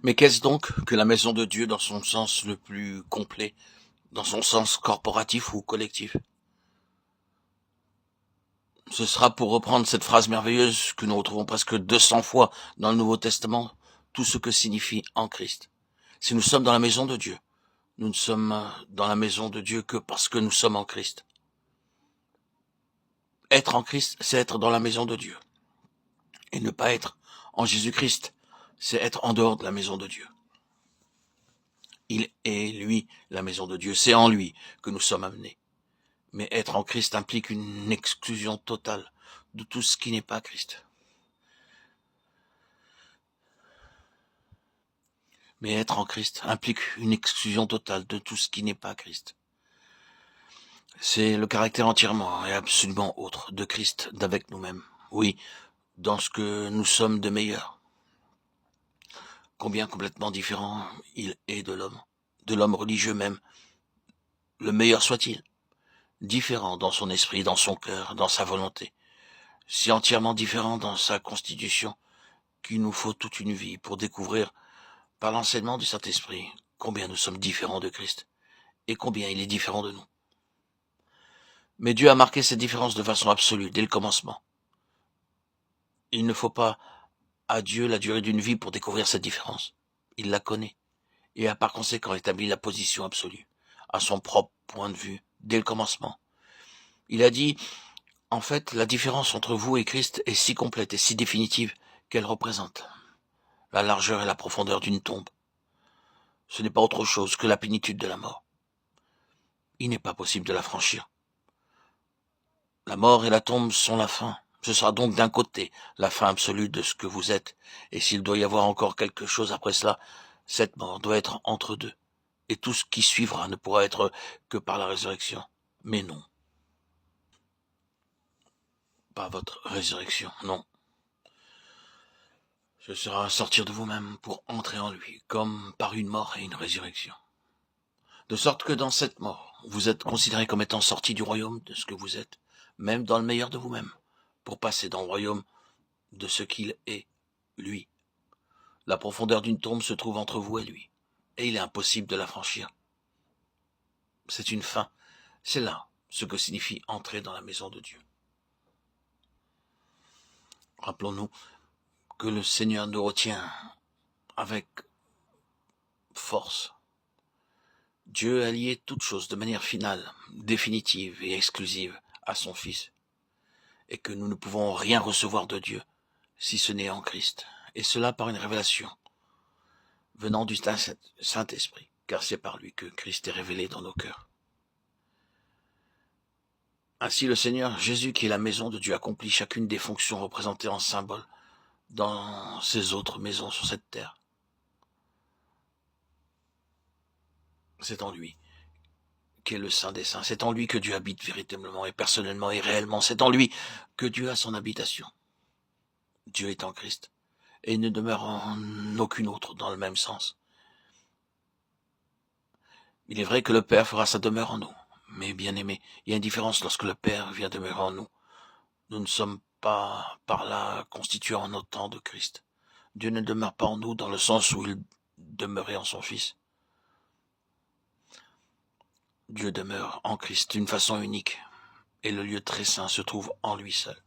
Mais qu'est-ce donc que la maison de Dieu dans son sens le plus complet, dans son sens corporatif ou collectif? Ce sera, pour reprendre cette phrase merveilleuse que nous retrouvons presque 200 fois dans le Nouveau Testament, tout ce que signifie en Christ. Si nous sommes dans la maison de Dieu, nous ne sommes dans la maison de Dieu que parce que nous sommes en Christ. Être en Christ, c'est être dans la maison de Dieu. Et ne pas être en Jésus-Christ, c'est être en dehors de la maison de Dieu. Il est, lui, la maison de Dieu. C'est en lui que nous sommes amenés. Mais être en Christ implique une exclusion totale de tout ce qui n'est pas Christ. Mais être en Christ implique une exclusion totale de tout ce qui n'est pas Christ. C'est le caractère entièrement et absolument autre de Christ d'avec nous-mêmes. Oui, dans ce que nous sommes de meilleur. Combien complètement différent il est de l'homme religieux même, le meilleur soit-il, différent dans son esprit, dans son cœur, dans sa volonté, si entièrement différent dans sa constitution qu'il nous faut toute une vie pour découvrir, par l'enseignement du Saint-Esprit, combien nous sommes différents de Christ et combien il est différent de nous. Mais Dieu a marqué cette différence de façon absolue dès le commencement. Il ne faut pas à Dieu la durée d'une vie pour découvrir cette différence. Il la connaît et a par conséquent établi la position absolue, à son propre point de vue, dès le commencement. Il a dit, en fait, la différence entre vous et Christ est si complète et si définitive qu'elle représente la largeur et la profondeur d'une tombe. Ce n'est pas autre chose que la plénitude de la mort. Il n'est pas possible de la franchir. La mort et la tombe sont la fin. Ce sera donc d'un côté la fin absolue de ce que vous êtes, et s'il doit y avoir encore quelque chose après cela, cette mort doit être entre deux, et tout ce qui suivra ne pourra être que par la résurrection. Mais non, pas votre résurrection, non. Ce sera sortir de vous-même pour entrer en lui, comme par une mort et une résurrection. De sorte que dans cette mort, vous êtes considéré comme étant sorti du royaume de ce que vous êtes, même dans le meilleur de vous-même, pour passer dans le royaume de ce qu'il est, lui. La profondeur d'une tombe se trouve entre vous et lui, et il est impossible de la franchir. C'est une fin, c'est là ce que signifie entrer dans la maison de Dieu. Rappelons-nous que le Seigneur nous retient avec force. Dieu a lié toutes choses de manière finale, définitive et exclusive à son Fils, et que nous ne pouvons rien recevoir de Dieu si ce n'est en Christ, et cela par une révélation venant du Saint-Esprit, car c'est par lui que Christ est révélé dans nos cœurs. Ainsi le Seigneur Jésus, qui est la maison de Dieu, accomplit chacune des fonctions représentées en symbole dans ses autres maisons sur cette terre. C'est en lui qu'est le Saint des Saints, c'est en lui que Dieu habite véritablement et personnellement et réellement, c'est en lui que Dieu a son habitation. Dieu est en Christ, et il ne demeure en aucune autre dans le même sens. Il est vrai que le Père fera sa demeure en nous, mais bien aimé, il y a une différence lorsque le Père vient demeurer en nous. Nous ne sommes pas par là constitués en autant de Christ. Dieu ne demeure pas en nous dans le sens où il demeurait en son Fils. Dieu demeure en Christ d'une façon unique, et le lieu très saint se trouve en lui seul.